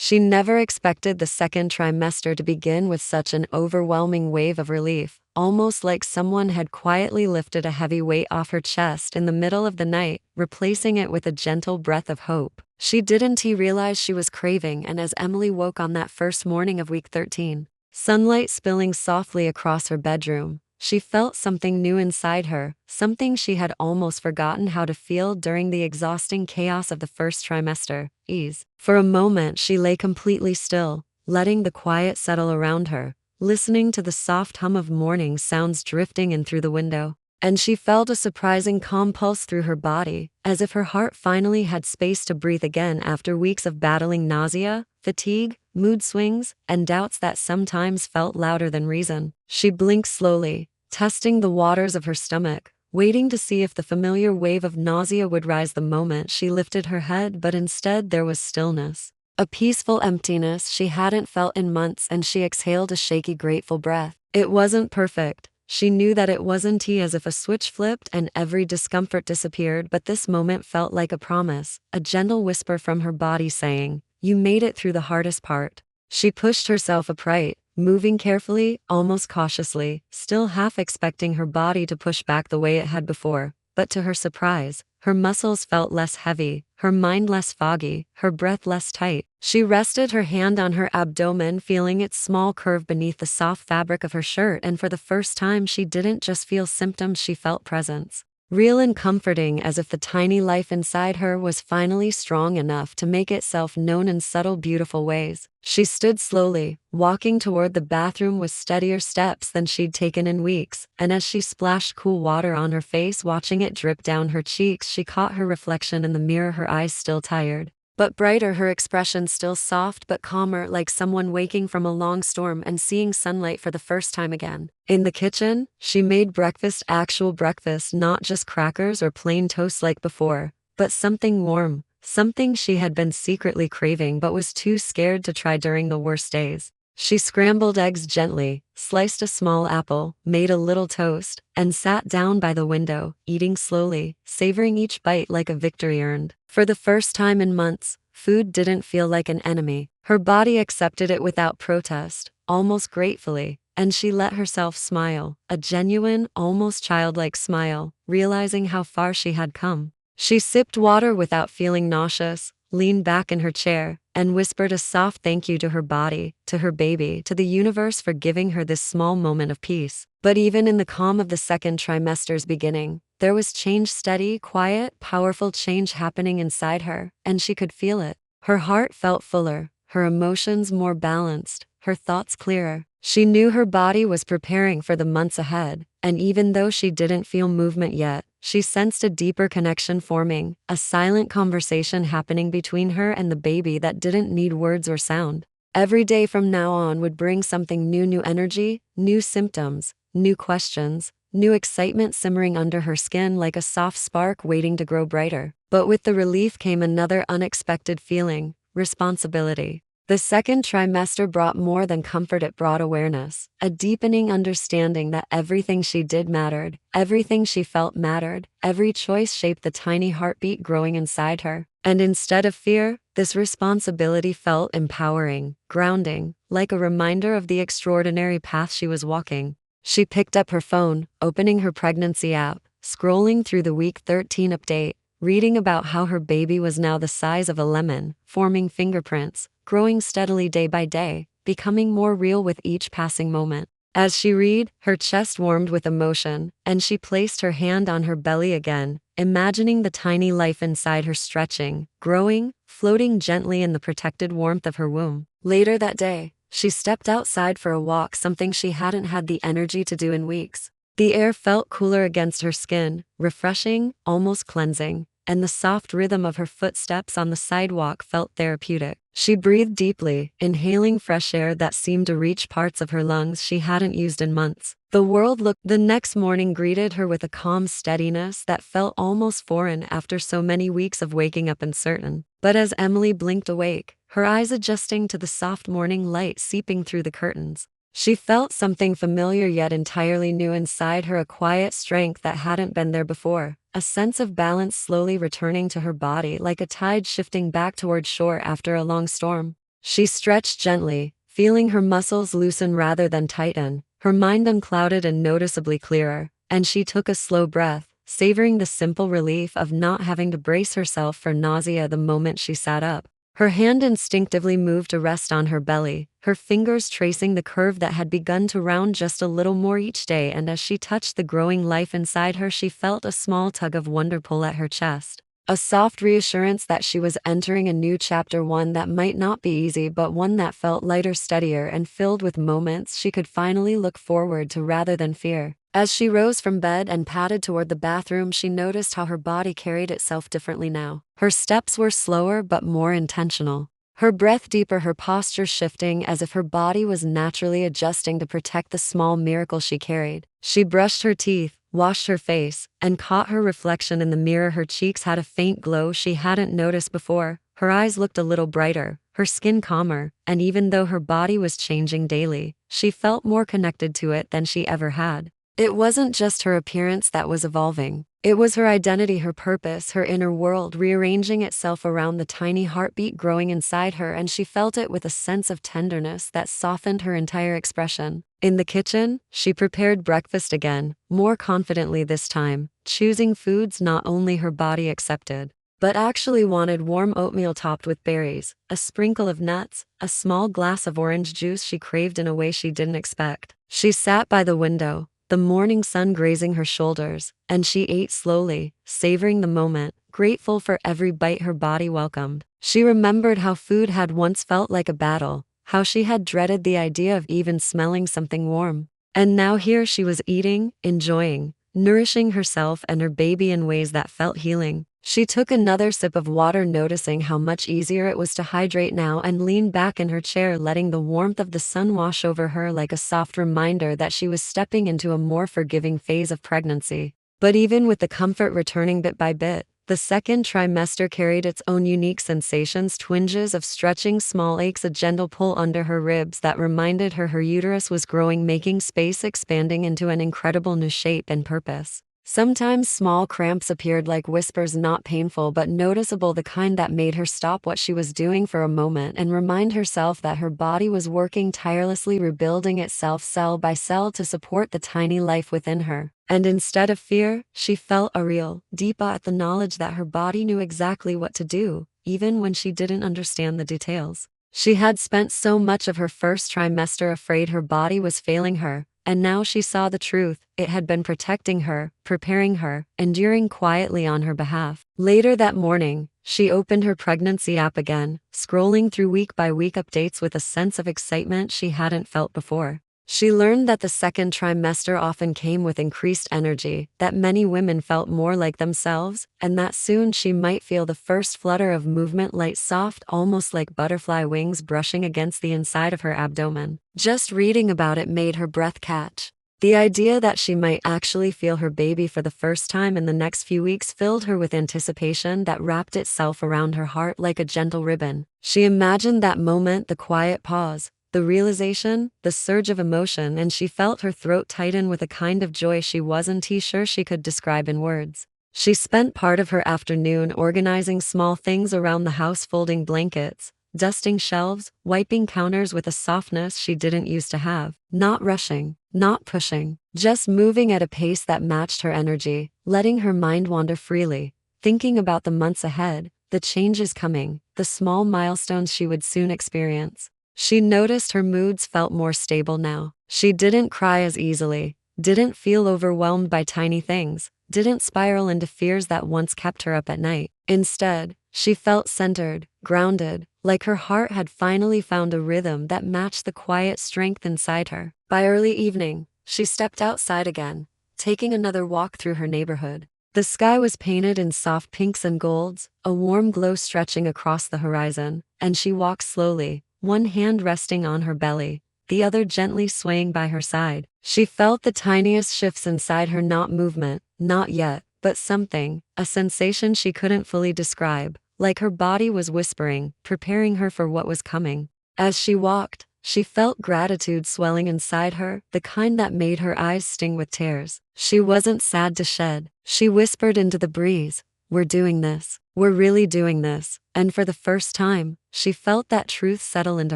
She never expected the second trimester to begin with such an overwhelming wave of relief, almost like someone had quietly lifted a heavy weight off her chest in the middle of the night, replacing it with a gentle breath of hope. She didn't realize she was craving, and as Emily woke on that first morning of week 13, sunlight spilling softly across her bedroom, she felt something new inside her, something she had almost forgotten how to feel during the exhausting chaos of the first trimester: ease. For a moment she lay completely still, letting the quiet settle around her, listening to the soft hum of morning sounds drifting in through the window. And she felt a surprising calm pulse through her body, as if her heart finally had space to breathe again after weeks of battling nausea, fatigue, mood swings, and doubts that sometimes felt louder than reason. She blinked slowly, testing the waters of her stomach, waiting to see if the familiar wave of nausea would rise the moment she lifted her head, but instead there was stillness. A peaceful emptiness she hadn't felt in months, and she exhaled a shaky, grateful breath. It wasn't perfect. She knew that it wasn't as if a switch flipped and every discomfort disappeared, but this moment felt like a promise, a gentle whisper from her body saying, "You made it through the hardest part." She pushed herself upright, moving carefully, almost cautiously, still half expecting her body to push back the way it had before. But to her surprise, her muscles felt less heavy, her mind less foggy, her breath less tight. She rested her hand on her abdomen, feeling its small curve beneath the soft fabric of her shirt, and for the first time she didn't just feel symptoms, she felt presence. Real and comforting, as if the tiny life inside her was finally strong enough to make itself known in subtle, beautiful ways. She stood slowly, walking toward the bathroom with steadier steps than she'd taken in weeks, and as she splashed cool water on her face, watching it drip down her cheeks, she caught her reflection in the mirror, her eyes still tired, but brighter, her expression still soft but calmer, like someone waking from a long storm and seeing sunlight for the first time again. In the kitchen, she made breakfast, actual breakfast, not just crackers or plain toast like before, but something warm, something she had been secretly craving but was too scared to try during the worst days. She scrambled eggs gently, sliced a small apple, made a little toast, and sat down by the window, eating slowly, savoring each bite like a victory earned. For the first time in months, food didn't feel like an enemy. Her body accepted it without protest, almost gratefully, and she let herself smile, a genuine, almost childlike smile, realizing how far she had come. She sipped water without feeling nauseous, leaned back in her chair, and whispered a soft thank you to her body, to her baby, to the universe for giving her this small moment of peace. But even in the calm of the second trimester's beginning, there was change, steady, quiet, powerful change happening inside her, and she could feel it. Her heart felt fuller, her emotions more balanced, her thoughts clearer. She knew her body was preparing for the months ahead, and even though she didn't feel movement yet, she sensed a deeper connection forming, a silent conversation happening between her and the baby that didn't need words or sound. Every day from now on would bring something new, new energy, new symptoms, new questions, new excitement simmering under her skin like a soft spark waiting to grow brighter. But with the relief came another unexpected feeling: responsibility. The second trimester brought more than comfort, it brought awareness, a deepening understanding that everything she did mattered, everything she felt mattered, every choice shaped the tiny heartbeat growing inside her. And instead of fear, this responsibility felt empowering, grounding, like a reminder of the extraordinary path she was walking. She picked up her phone, opening her pregnancy app, scrolling through the week 13 update, reading about how her baby was now the size of a lemon, forming fingerprints, growing steadily day by day, becoming more real with each passing moment. As she read, her chest warmed with emotion, and she placed her hand on her belly again, imagining the tiny life inside her stretching, growing, floating gently in the protected warmth of her womb. Later that day, she stepped outside for a walk, something she hadn't had the energy to do in weeks. The air felt cooler against her skin, refreshing, almost cleansing, and the soft rhythm of her footsteps on the sidewalk felt therapeutic. She breathed deeply, inhaling fresh air that seemed to reach parts of her lungs she hadn't used in months. The next morning greeted her with a calm steadiness that felt almost foreign after so many weeks of waking up uncertain. But as Emily blinked awake, her eyes adjusting to the soft morning light seeping through the curtains, she felt something familiar yet entirely new inside her, a quiet strength that hadn't been there before, a sense of balance slowly returning to her body like a tide shifting back toward shore after a long storm. She stretched gently, feeling her muscles loosen rather than tighten, her mind unclouded and noticeably clearer, and she took a slow breath, savoring the simple relief of not having to brace herself for nausea the moment she sat up. Her hand instinctively moved to rest on her belly, her fingers tracing the curve that had begun to round just a little more each day, and as she touched the growing life inside her, she felt a small tug of wonder pull at her chest. A soft reassurance that she was entering a new chapter, one that might not be easy but one that felt lighter, steadier, and filled with moments she could finally look forward to rather than fear. As she rose from bed and padded toward the bathroom, she noticed how her body carried itself differently now. Her steps were slower but more intentional. Her breath deeper, her posture shifting as if her body was naturally adjusting to protect the small miracle she carried. She brushed her teeth, washed her face, and caught her reflection in the mirror. Her cheeks had a faint glow she hadn't noticed before. Her eyes looked a little brighter, her skin calmer, and even though her body was changing daily, she felt more connected to it than she ever had. It wasn't just her appearance that was evolving. It was her identity, her purpose, her inner world rearranging itself around the tiny heartbeat growing inside her, and she felt it with a sense of tenderness that softened her entire expression. In the kitchen, she prepared breakfast again, more confidently this time, choosing foods not only her body accepted, but actually wanted: warm oatmeal topped with berries, a sprinkle of nuts, a small glass of orange juice she craved in a way she didn't expect. She sat by the window, the morning sun grazing her shoulders, and she ate slowly, savoring the moment, grateful for every bite her body welcomed. She remembered how food had once felt like a battle, how she had dreaded the idea of even smelling something warm. And now here she was eating, enjoying, nourishing herself and her baby in ways that felt healing. She took another sip of water, noticing how much easier it was to hydrate now, and leaned back in her chair, letting the warmth of the sun wash over her like a soft reminder that she was stepping into a more forgiving phase of pregnancy. But even with the comfort returning bit by bit, the second trimester carried its own unique sensations: twinges of stretching, small aches, a gentle pull under her ribs that reminded her her uterus was growing, making space, expanding into an incredible new shape and purpose. Sometimes small cramps appeared, like whispers, not painful but noticeable, the kind that made her stop what she was doing for a moment and remind herself that her body was working tirelessly, rebuilding itself cell by cell to support the tiny life within her. And instead of fear, she felt a real, deep awe at the knowledge that her body knew exactly what to do, even when she didn't understand the details. She had spent so much of her first trimester afraid her body was failing her, and now she saw the truth: it had been protecting her, preparing her, enduring quietly on her behalf. Later that morning, she opened her pregnancy app again, scrolling through week-by-week updates with a sense of excitement she hadn't felt before. She learned that the second trimester often came with increased energy, that many women felt more like themselves, and that soon she might feel the first flutter of movement, light, soft, almost like butterfly wings brushing against the inside of her abdomen. Just reading about it made her breath catch. The idea that she might actually feel her baby for the first time in the next few weeks filled her with anticipation that wrapped itself around her heart like a gentle ribbon. She imagined that moment, the quiet pause, the realization, the surge of emotion, and she felt her throat tighten with a kind of joy she wasn't sure she could describe in words. She spent part of her afternoon organizing small things around the house, folding blankets, dusting shelves, wiping counters with a softness she didn't used to have. Not rushing, not pushing, just moving at a pace that matched her energy, letting her mind wander freely, thinking about the months ahead, the changes coming, the small milestones she would soon experience. She noticed her moods felt more stable now. She didn't cry as easily, didn't feel overwhelmed by tiny things, didn't spiral into fears that once kept her up at night. Instead, she felt centered, grounded, like her heart had finally found a rhythm that matched the quiet strength inside her. By early evening, she stepped outside again, taking another walk through her neighborhood. The sky was painted in soft pinks and golds, a warm glow stretching across the horizon, and she walked slowly, one hand resting on her belly, the other gently swaying by her side. She felt the tiniest shifts inside her, not movement, not yet, but something, a sensation she couldn't fully describe, like her body was whispering, preparing her for what was coming. As she walked, she felt gratitude swelling inside her, the kind that made her eyes sting with tears. She wasn't sad to shed. She whispered into the breeze, "We're doing this. We're really doing this." and for the first time, she felt that truth settle into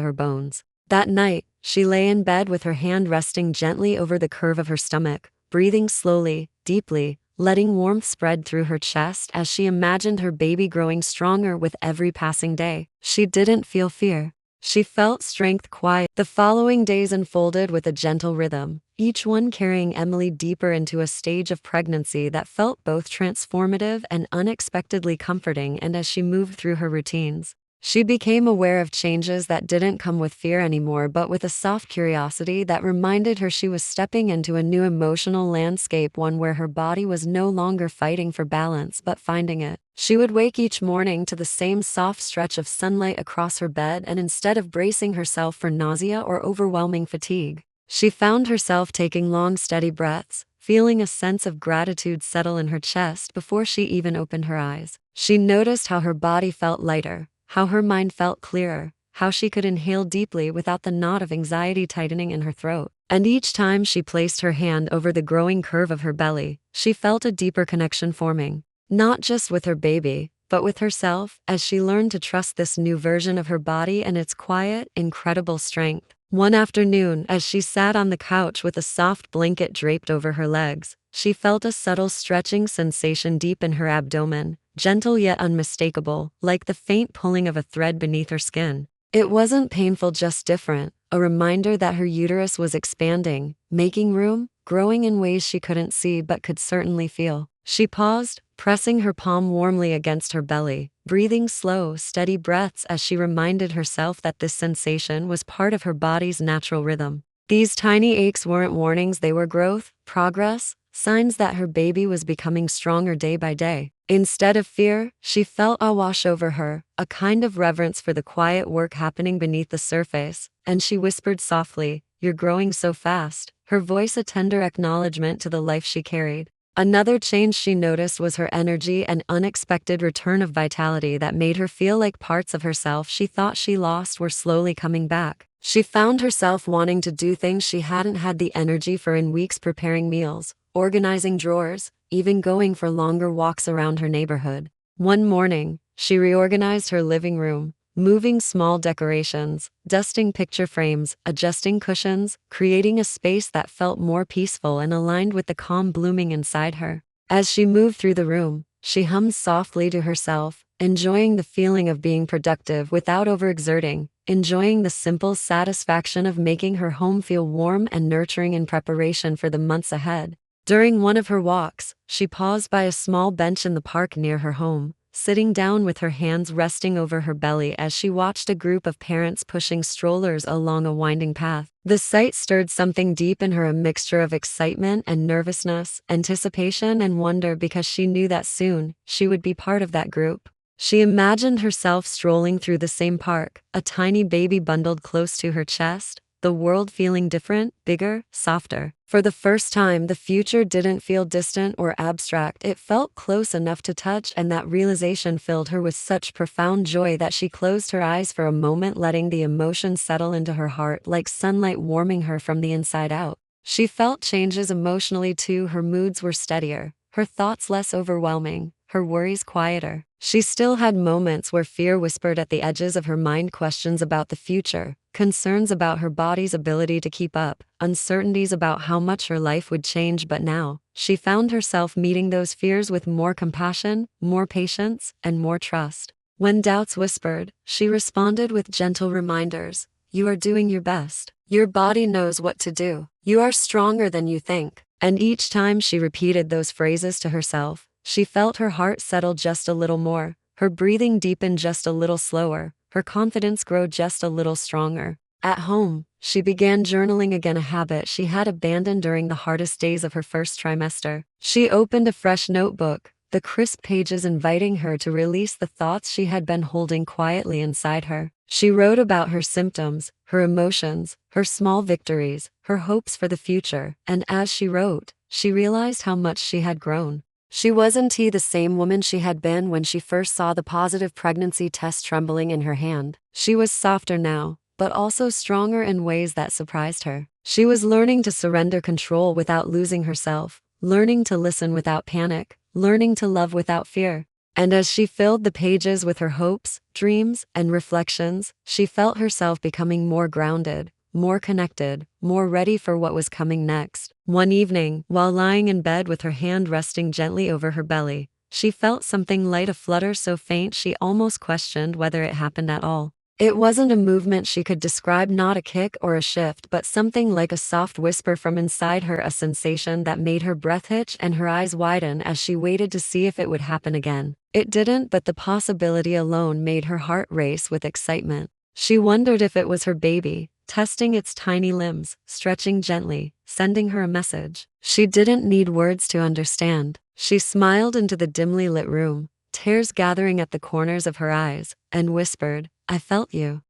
her bones. That night, she lay in bed with her hand resting gently over the curve of her stomach, breathing slowly, deeply, letting warmth spread through her chest as she imagined her baby growing stronger with every passing day. She didn't feel fear. She felt strength quiet. The following days unfolded with a gentle rhythm, each one carrying Emily deeper into a stage of pregnancy that felt both transformative and unexpectedly comforting. And as she moved through her routines, she became aware of changes that didn't come with fear anymore but with a soft curiosity that reminded her she was stepping into a new emotional landscape, one where her body was no longer fighting for balance but finding it. She would wake each morning to the same soft stretch of sunlight across her bed, and instead of bracing herself for nausea or overwhelming fatigue, she found herself taking long, steady breaths, feeling a sense of gratitude settle in her chest before she even opened her eyes. She noticed how her body felt lighter, how her mind felt clearer, how she could inhale deeply without the knot of anxiety tightening in her throat. And each time she placed her hand over the growing curve of her belly, she felt a deeper connection forming, not just with her baby, but with herself, as she learned to trust this new version of her body and its quiet, incredible strength. One afternoon, as she sat on the couch with a soft blanket draped over her legs, she felt a subtle stretching sensation deep in her abdomen, gentle yet unmistakable, like the faint pulling of a thread beneath her skin. It wasn't painful, just different, a reminder that her uterus was expanding, making room, growing in ways she couldn't see but could certainly feel. She paused, pressing her palm warmly against her belly, breathing slow, steady breaths as she reminded herself that this sensation was part of her body's natural rhythm. These tiny aches weren't warnings, they were growth, progress, signs that her baby was becoming stronger day by day. Instead of fear, she felt awe wash over her, a kind of reverence for the quiet work happening beneath the surface, and she whispered softly, "You're growing so fast," her voice a tender acknowledgement to the life she carried. Another change she noticed was her energy, an unexpected return of vitality that made her feel like parts of herself she thought she lost were slowly coming back. She found herself wanting to do things she hadn't had the energy for in weeks, preparing meals, organizing drawers, even going for longer walks around her neighborhood. One morning, she reorganized her living room, moving small decorations, dusting picture frames, adjusting cushions, creating a space that felt more peaceful and aligned with the calm blooming inside her. As she moved through the room, she hummed softly to herself, enjoying the feeling of being productive without overexerting, enjoying the simple satisfaction of making her home feel warm and nurturing in preparation for the months ahead. During one of her walks, she paused by a small bench in the park near her home, sitting down with her hands resting over her belly as she watched a group of parents pushing strollers along a winding path. The sight stirred something deep in her, a mixture of excitement and nervousness, anticipation and wonder, because she knew that soon, she would be part of that group. She imagined herself strolling through the same park, a tiny baby bundled close to her chest, the world feeling different, bigger, softer. For the first time, the future didn't feel distant or abstract, it felt close enough to touch, and that realization filled her with such profound joy that she closed her eyes for a moment, letting the emotion settle into her heart like sunlight warming her from the inside out. She felt changes emotionally too. Her moods were steadier, her thoughts less overwhelming, her worries quieter. She still had moments where fear whispered at the edges of her mind, questions about the future, concerns about her body's ability to keep up, uncertainties about how much her life would change. But now, she found herself meeting those fears with more compassion, more patience, and more trust. When doubts whispered, she responded with gentle reminders. "You are doing your best. Your body knows what to do. You are stronger than you think." And each time she repeated those phrases to herself, she felt her heart settle just a little more, her breathing deepen just a little slower, her confidence grow just a little stronger. At home, she began journaling again, a habit she had abandoned during the hardest days of her first trimester. She opened a fresh notebook, the crisp pages inviting her to release the thoughts she had been holding quietly inside her. She wrote about her symptoms, her emotions, her small victories, her hopes for the future, and as she wrote, she realized how much she had grown. She wasn't the same woman she had been when she first saw the positive pregnancy test trembling in her hand. She was softer now, but also stronger in ways that surprised her. She was learning to surrender control without losing herself, learning to listen without panic, learning to love without fear. And as she filled the pages with her hopes, dreams, and reflections, she felt herself becoming more grounded, more connected, more ready for what was coming next. One evening, while lying in bed with her hand resting gently over her belly, she felt something light a flutter so faint she almost questioned whether it happened at all. It wasn't a movement she could describe, not a kick or a shift, but something like a soft whisper from inside her, a sensation that made her breath hitch and her eyes widen as she waited to see if it would happen again. It didn't, but the possibility alone made her heart race with excitement. She wondered if it was her baby, testing its tiny limbs, stretching gently, sending her a message. She didn't need words to understand. She smiled into the dimly lit room, tears gathering at the corners of her eyes, and whispered, "I felt you."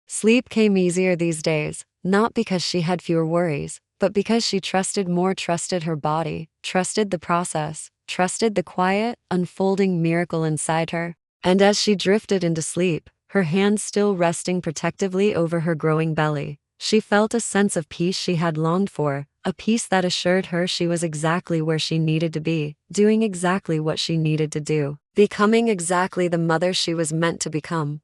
Sleep came easier these days, not because she had fewer worries, but because she trusted more, trusted her body, trusted the process, trusted the quiet, unfolding miracle inside her. And as she drifted into sleep, her hands still resting protectively over her growing belly, she felt a sense of peace she had longed for, a peace that assured her she was exactly where she needed to be, doing exactly what she needed to do, becoming exactly the mother she was meant to become.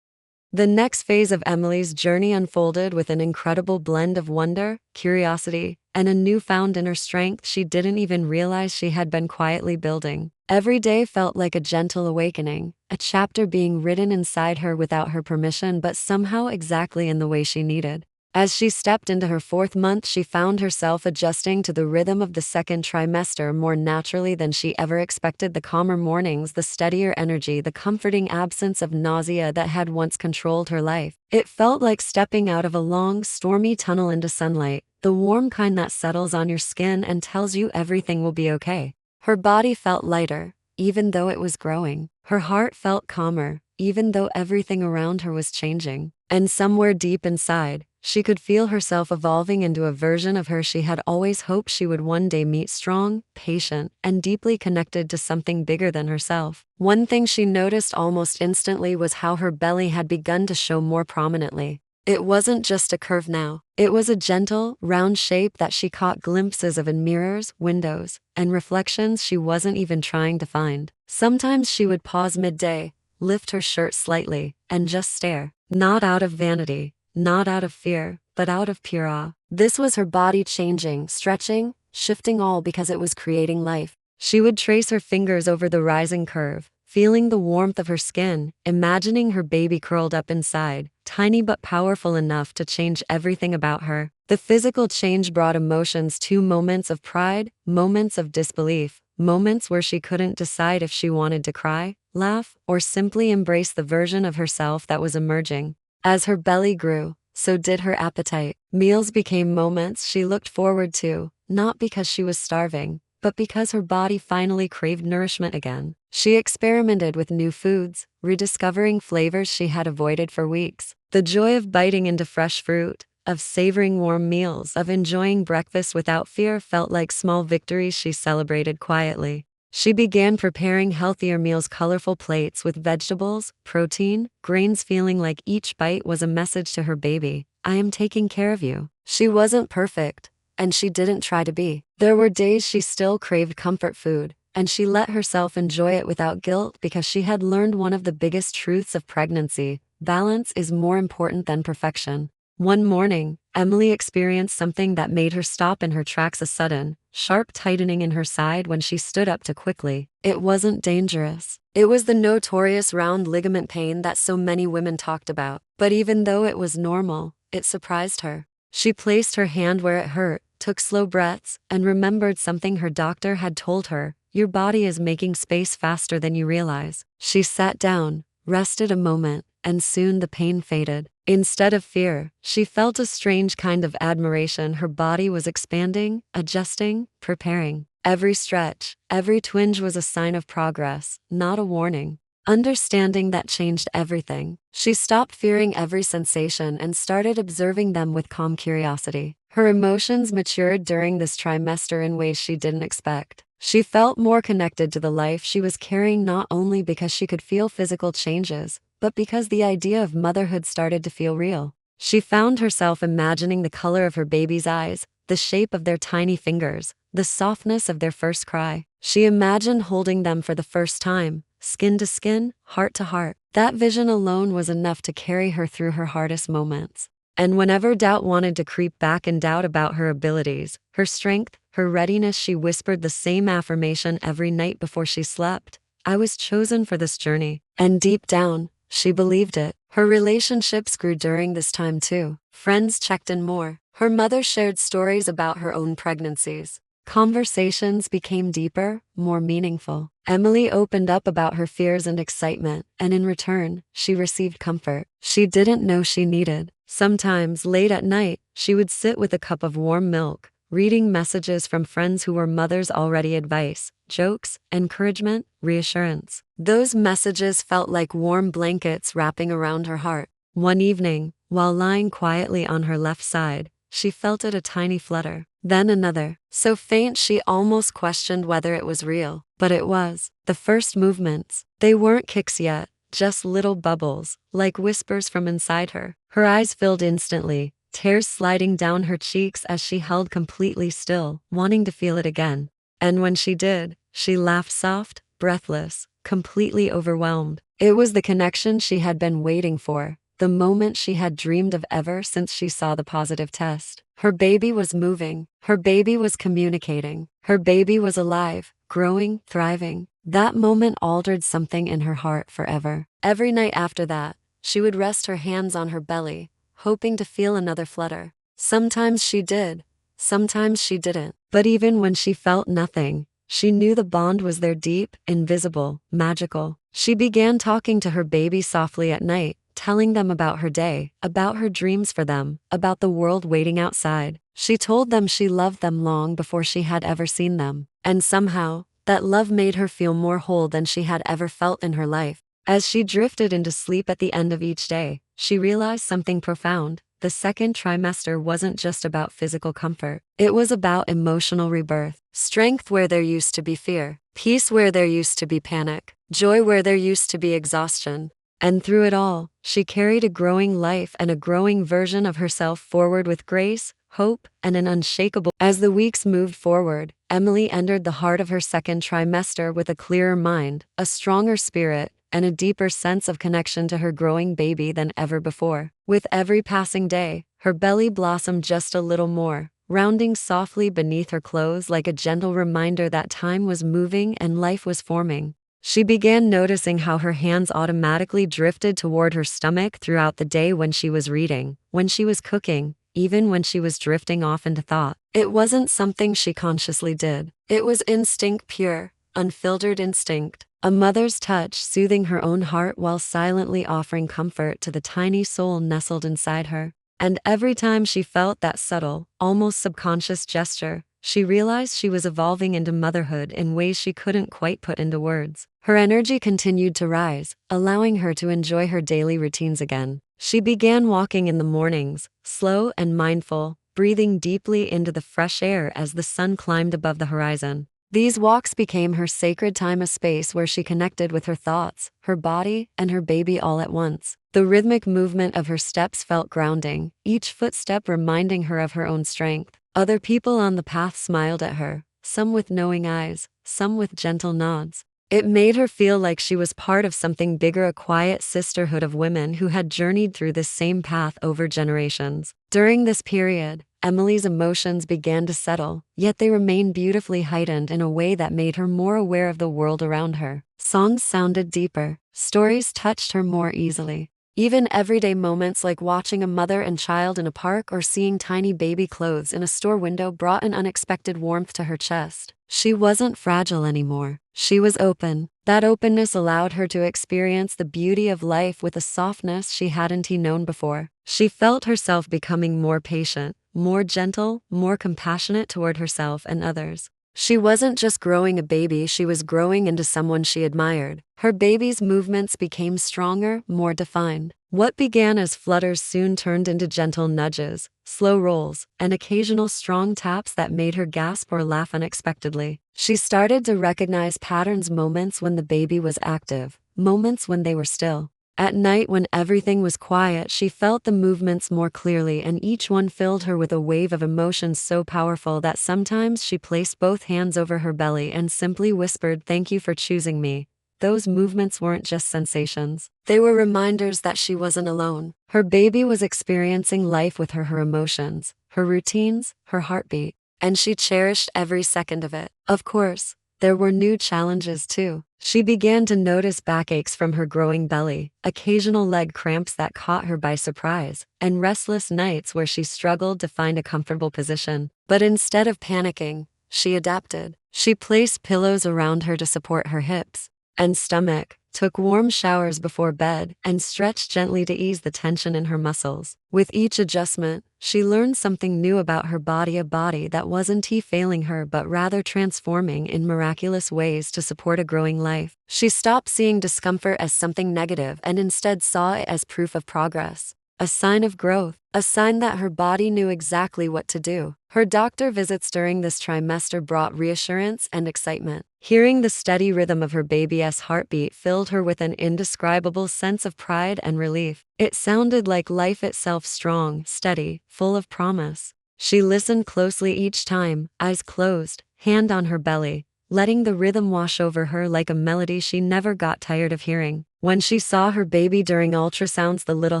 The next phase of Emily's journey unfolded with an incredible blend of wonder, curiosity, and a newfound inner strength she didn't even realize she had been quietly building. Every day felt like a gentle awakening, a chapter being written inside her without her permission, but somehow exactly in the way she needed. As she stepped into her fourth month, she found herself adjusting to the rhythm of the second trimester more naturally than she ever expected. The calmer mornings, the steadier energy, the comforting absence of nausea that had once controlled her life. It felt like stepping out of a long, stormy tunnel into sunlight, the warm kind that settles on your skin and tells you everything will be okay. Her body felt lighter, even though it was growing. Her heart felt calmer, even though everything around her was changing. And somewhere deep inside, she could feel herself evolving into a version of her she had always hoped she would one day meet, strong, patient, and deeply connected to something bigger than herself. One thing she noticed almost instantly was how her belly had begun to show more prominently. It wasn't just a curve now. It was a gentle, round shape that she caught glimpses of in mirrors, windows, and reflections she wasn't even trying to find. Sometimes she would pause midday, lift her shirt slightly, and just stare. Not out of vanity, not out of fear, but out of pure awe. This was her body changing, stretching, shifting, all because it was creating life. She would trace her fingers over the rising curve, feeling the warmth of her skin, imagining her baby curled up inside, tiny but powerful enough to change everything about her. The physical change brought emotions too, moments of pride, moments of disbelief, moments where she couldn't decide if she wanted to cry, laugh, or simply embrace the version of herself that was emerging. As her belly grew, so did her appetite. Meals became moments she looked forward to, not because she was starving, but because her body finally craved nourishment again. She experimented with new foods, rediscovering flavors she had avoided for weeks. The joy of biting into fresh fruit, of savoring warm meals, of enjoying breakfast without fear felt like small victories she celebrated quietly. She began preparing healthier meals, colorful plates with vegetables, protein, grains, feeling like each bite was a message to her baby. I am taking care of you. She wasn't perfect, and she didn't try to be. There were days she still craved comfort food, and she let herself enjoy it without guilt because she had learned one of the biggest truths of pregnancy: balance is more important than perfection. One morning, Emily experienced something that made her stop in her tracks, a sudden, sharp tightening in her side when she stood up too quickly. It wasn't dangerous. It was the notorious round ligament pain that so many women talked about. But even though it was normal, it surprised her. She placed her hand where it hurt, took slow breaths, and remembered something her doctor had told her: your body is making space faster than you realize. She sat down, rested a moment, and soon the pain faded. Instead of fear, she felt a strange kind of admiration. Her body was expanding, adjusting, preparing. Every stretch, every twinge was a sign of progress, not a warning. Understanding that changed everything. She stopped fearing every sensation and started observing them with calm curiosity. Her emotions matured during this trimester in ways she didn't expect. She felt more connected to the life she was carrying, not only because she could feel physical changes, but because the idea of motherhood started to feel real. She found herself imagining the color of her baby's eyes, the shape of their tiny fingers, the softness of their first cry. She imagined holding them for the first time, skin to skin, heart to heart. That vision alone was enough to carry her through her hardest moments. And whenever doubt wanted to creep back and doubt about her abilities, her strength, her readiness, she whispered the same affirmation every night before she slept. I was chosen for this journey. And deep down, she believed it. Her relationships grew during this time too. Friends checked in more. Her mother shared stories about her own pregnancies. Conversations became deeper, more meaningful. Emily opened up about her fears and excitement, and in return, she received comfort she didn't know she needed. Sometimes, late at night, she would sit with a cup of warm milk, reading messages from friends who were mothers already, advice, jokes, encouragement, reassurance. Those messages felt like warm blankets wrapping around her heart. One evening, while lying quietly on her left side, she felt it, a tiny flutter. Then another, so faint she almost questioned whether it was real. But it was. The first movements. They weren't kicks yet, just little bubbles, like whispers from inside her. Her eyes filled instantly, tears sliding down her cheeks as she held completely still, wanting to feel it again. And when she did, she laughed soft, breathless, completely overwhelmed. It was the connection she had been waiting for, the moment she had dreamed of ever since she saw the positive test. Her baby was moving, her baby was communicating, her baby was alive, growing, thriving. That moment altered something in her heart forever. Every night after that, she would rest her hands on her belly, hoping to feel another flutter. Sometimes she did, sometimes she didn't. But even when she felt nothing, she knew the bond was there, deep, invisible, magical. She began talking to her baby softly at night, telling them about her day, about her dreams for them, about the world waiting outside. She told them she loved them long before she had ever seen them. And somehow, that love made her feel more whole than she had ever felt in her life. As she drifted into sleep at the end of each day, she realized something profound. The second trimester wasn't just about physical comfort. It was about emotional rebirth. Strength where there used to be fear. Peace where there used to be panic. Joy where there used to be exhaustion. And through it all, she carried a growing life and a growing version of herself forward with grace, hope, and an unshakable. As the weeks moved forward, Emily entered the heart of her second trimester with a clearer mind, a stronger spirit, and a deeper sense of connection to her growing baby than ever before. With every passing day, her belly blossomed just a little more, rounding softly beneath her clothes like a gentle reminder that time was moving and life was forming. She began noticing how her hands automatically drifted toward her stomach throughout the day, when she was reading, when she was cooking, even when she was drifting off into thought. It wasn't something she consciously did. It was instinct, pure, unfiltered instinct. A mother's touch soothing her own heart while silently offering comfort to the tiny soul nestled inside her. And every time she felt that subtle, almost subconscious gesture, she realized she was evolving into motherhood in ways she couldn't quite put into words. Her energy continued to rise, allowing her to enjoy her daily routines again. She began walking in the mornings, slow and mindful, breathing deeply into the fresh air as the sun climbed above the horizon. These walks became her sacred time, a space where she connected with her thoughts, her body, and her baby all at once. The rhythmic movement of her steps felt grounding, each footstep reminding her of her own strength. Other people on the path smiled at her, some with knowing eyes, some with gentle nods. It made her feel like she was part of something bigger, a quiet sisterhood of women who had journeyed through this same path over generations. During this period, Emily's emotions began to settle, yet they remained beautifully heightened in a way that made her more aware of the world around her. Songs sounded deeper, stories touched her more easily. Even everyday moments like watching a mother and child in a park or seeing tiny baby clothes in a store window brought an unexpected warmth to her chest. She wasn't fragile anymore. She was open. That openness allowed her to experience the beauty of life with a softness she hadn't known before. She felt herself becoming more patient, more gentle, more compassionate toward herself and others. She wasn't just growing a baby, she was growing into someone she admired. Her baby's movements became stronger, more defined. What began as flutters soon turned into gentle nudges, slow rolls, and occasional strong taps that made her gasp or laugh unexpectedly. She started to recognize patterns, moments when the baby was active, moments when they were still. At night, when everything was quiet, she felt the movements more clearly, and each one filled her with a wave of emotion so powerful that sometimes she placed both hands over her belly and simply whispered, "Thank you for choosing me." Those movements weren't just sensations. They were reminders that she wasn't alone. Her baby was experiencing life with her emotions, her routines, her heartbeat, and she cherished every second of it. Of course, there were new challenges too. She began to notice backaches from her growing belly, occasional leg cramps that caught her by surprise, and restless nights where she struggled to find a comfortable position. But instead of panicking, she adapted. She placed pillows around her to support her hips and stomach, took warm showers before bed, and stretched gently to ease the tension in her muscles. With each adjustment, she learned something new about her body, a body that wasn't failing her but rather transforming in miraculous ways to support a growing life. She stopped seeing discomfort as something negative and instead saw it as proof of progress, a sign of growth, a sign that her body knew exactly what to do. Her doctor visits during this trimester brought reassurance and excitement. Hearing the steady rhythm of her baby's heartbeat filled her with an indescribable sense of pride and relief. It sounded like life itself, strong, steady, full of promise. She listened closely each time, eyes closed, hand on her belly, letting the rhythm wash over her like a melody she never got tired of hearing. When she saw her baby during ultrasounds, the little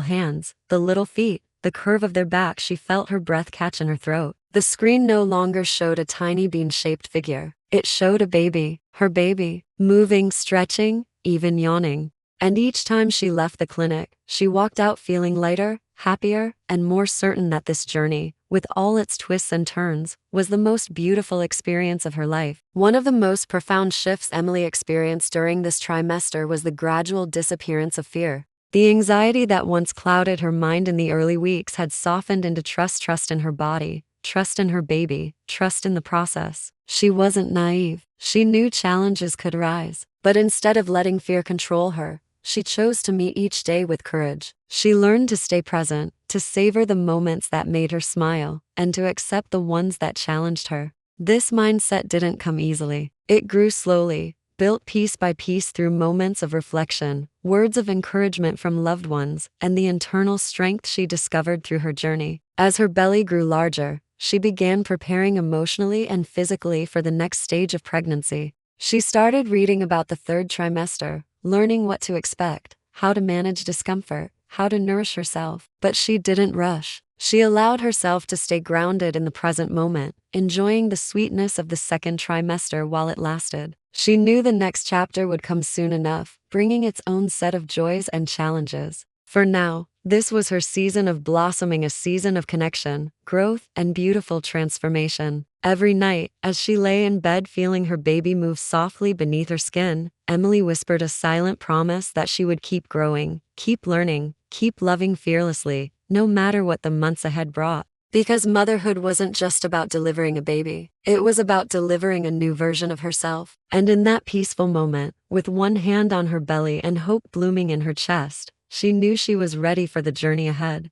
hands, the little feet, the curve of their back, she felt her breath catch in her throat. The screen no longer showed a tiny bean-shaped figure. It showed a baby, her baby, moving, stretching, even yawning. And each time she left the clinic, she walked out feeling lighter, happier, and more certain that this journey, with all its twists and turns, was the most beautiful experience of her life. One of the most profound shifts Emily experienced during this trimester was the gradual disappearance of fear. The anxiety that once clouded her mind in the early weeks had softened into trust in her body, trust in her baby, trust in the process. She wasn't naive. She knew challenges could rise. But instead of letting fear control her, she chose to meet each day with courage. She learned to stay present, to savor the moments that made her smile, and to accept the ones that challenged her. This mindset didn't come easily. It grew slowly, built piece by piece through moments of reflection, words of encouragement from loved ones, and the internal strength she discovered through her journey. As her belly grew larger, she began preparing emotionally and physically for the next stage of pregnancy. She started reading about the third trimester, learning what to expect, how to manage discomfort, how to nourish herself. But she didn't rush. She allowed herself to stay grounded in the present moment, enjoying the sweetness of the second trimester while it lasted. She knew the next chapter would come soon enough, bringing its own set of joys and challenges. For now, this was her season of blossoming, a season of connection, growth, and beautiful transformation. Every night, as she lay in bed feeling her baby move softly beneath her skin, Emily whispered a silent promise that she would keep growing, keep learning, keep loving fearlessly, no matter what the months ahead brought. Because motherhood wasn't just about delivering a baby, it was about delivering a new version of herself. And in that peaceful moment, with one hand on her belly and hope blooming in her chest, she knew she was ready for the journey ahead.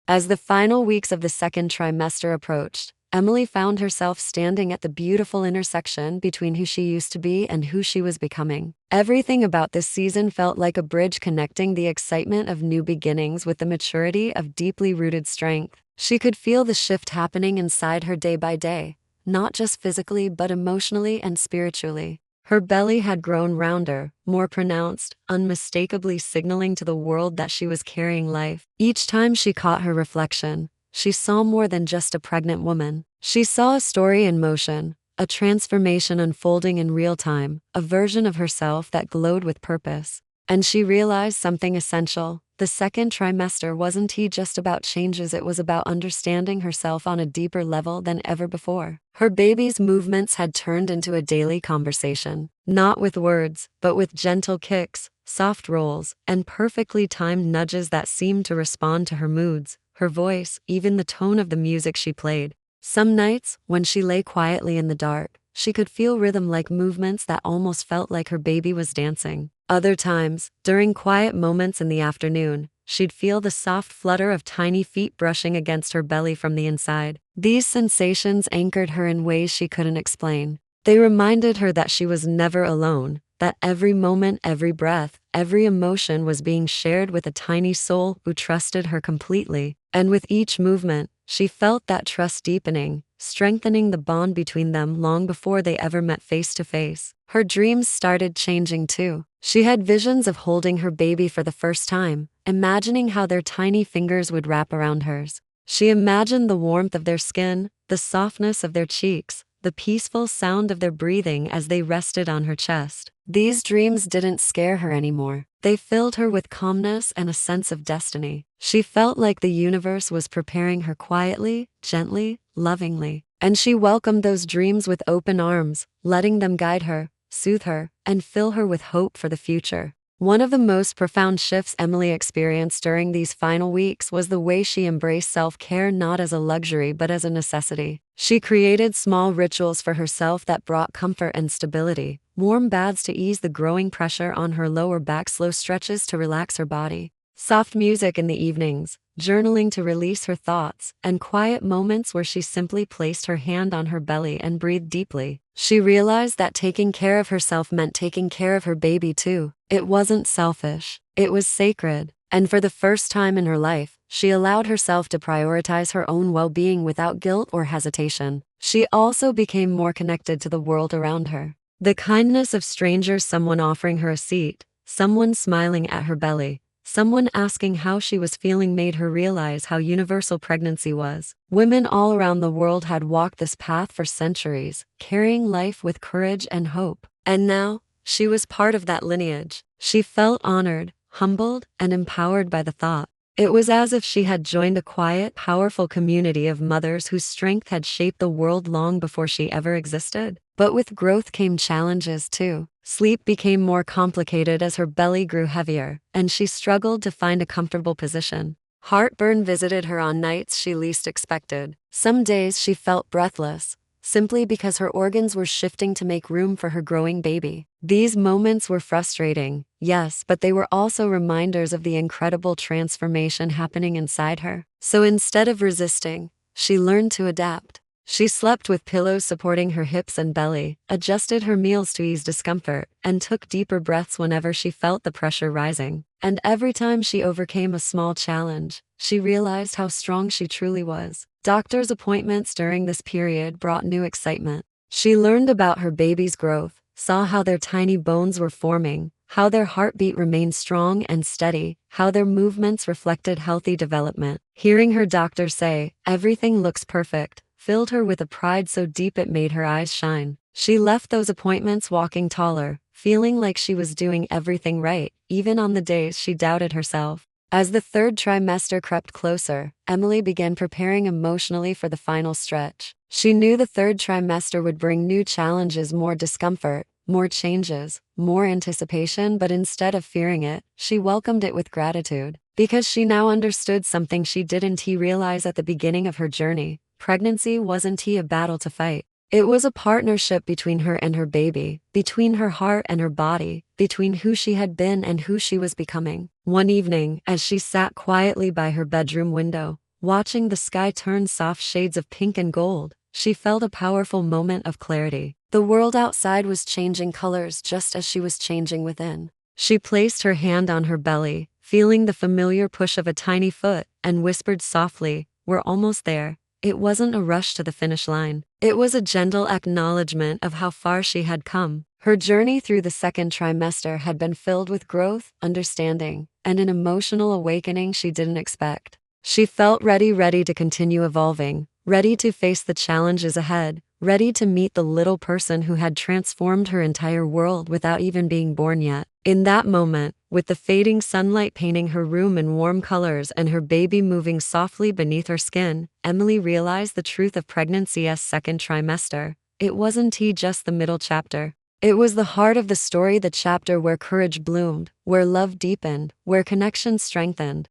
As the final weeks of the second trimester approached, Emily found herself standing at the beautiful intersection between who she used to be and who she was becoming. Everything about this season felt like a bridge connecting the excitement of new beginnings with the maturity of deeply rooted strength. She could feel the shift happening inside her day by day, not just physically but emotionally and spiritually. Her belly had grown rounder, more pronounced, unmistakably signaling to the world that she was carrying life. Each time she caught her reflection, she saw more than just a pregnant woman. She saw a story in motion, a transformation unfolding in real time, a version of herself that glowed with purpose. And she realized something essential. The second trimester wasn't just about changes, it was about understanding herself on a deeper level than ever before. Her baby's movements had turned into a daily conversation, not with words, but with gentle kicks, soft rolls, and perfectly timed nudges that seemed to respond to her moods, her voice, even the tone of the music she played. Some nights, when she lay quietly in the dark, she could feel rhythm-like movements that almost felt like her baby was dancing. Other times, during quiet moments in the afternoon, she'd feel the soft flutter of tiny feet brushing against her belly from the inside. These sensations anchored her in ways she couldn't explain. They reminded her that she was never alone, that every moment, every breath, every emotion was being shared with a tiny soul who trusted her completely. And with each movement, she felt that trust deepening, strengthening the bond between them long before they ever met face to face. Her dreams started changing too. She had visions of holding her baby for the first time, imagining how their tiny fingers would wrap around hers. She imagined the warmth of their skin, the softness of their cheeks, the peaceful sound of their breathing as they rested on her chest. These dreams didn't scare her anymore. They filled her with calmness and a sense of destiny. She felt like the universe was preparing her quietly, gently, lovingly. And she welcomed those dreams with open arms, letting them guide her, soothe her, and fill her with hope for the future. One of the most profound shifts Emily experienced during these final weeks was the way she embraced self-care not as a luxury but as a necessity. She created small rituals for herself that brought comfort and stability: warm baths to ease the growing pressure on her lower back, slow stretches to relax her body, soft music in the evenings, journaling to release her thoughts, and quiet moments where she simply placed her hand on her belly and breathed deeply. She realized that taking care of herself meant taking care of her baby too. It wasn't selfish, it was sacred. And for the first time in her life, she allowed herself to prioritize her own well-being without guilt or hesitation. She also became more connected to the world around her. The kindness of strangers, someone offering her a seat, someone smiling at her belly, someone asking how she was feeling, made her realize how universal pregnancy was. Women all around the world had walked this path for centuries, carrying life with courage and hope. And now, she was part of that lineage. She felt honored, humbled, and empowered by the thought. It was as if she had joined a quiet, powerful community of mothers whose strength had shaped the world long before she ever existed. But with growth came challenges too. Sleep became more complicated as her belly grew heavier, and she struggled to find a comfortable position. Heartburn visited her on nights she least expected. Some days she felt breathless, simply because her organs were shifting to make room for her growing baby. These moments were frustrating, yes, but they were also reminders of the incredible transformation happening inside her. So instead of resisting, she learned to adapt. She slept with pillows supporting her hips and belly, adjusted her meals to ease discomfort, and took deeper breaths whenever she felt the pressure rising. And every time she overcame a small challenge, she realized how strong she truly was. Doctor's appointments during this period brought new excitement. She learned about her baby's growth, saw how their tiny bones were forming, how their heartbeat remained strong and steady, how their movements reflected healthy development. Hearing her doctor say, "Everything looks perfect," filled her with a pride so deep it made her eyes shine. She left those appointments walking taller, feeling like she was doing everything right, even on the days she doubted herself. As the third trimester crept closer, Emily began preparing emotionally for the final stretch. She knew the third trimester would bring new challenges, more discomfort, more changes, more anticipation, but instead of fearing it, she welcomed it with gratitude. Because she now understood something she didn't realize at the beginning of her journey: pregnancy wasn't a battle to fight. It was a partnership between her and her baby, between her heart and her body, between who she had been and who she was becoming. One evening, as she sat quietly by her bedroom window, watching the sky turn soft shades of pink and gold, she felt a powerful moment of clarity. The world outside was changing colors just as she was changing within. She placed her hand on her belly, feeling the familiar push of a tiny foot, and whispered softly, "We're almost there." It wasn't a rush to the finish line. It was a gentle acknowledgement of how far she had come. Her journey through the second trimester had been filled with growth, understanding, and an emotional awakening she didn't expect. She felt ready to continue evolving, ready to face the challenges ahead, ready to meet the little person who had transformed her entire world without even being born yet. In that moment, with the fading sunlight painting her room in warm colors and her baby moving softly beneath her skin, Emily realized the truth of pregnancy as second trimester. It wasn't just the middle chapter. It was the heart of the story, the chapter where courage bloomed, where love deepened, where connection strengthened,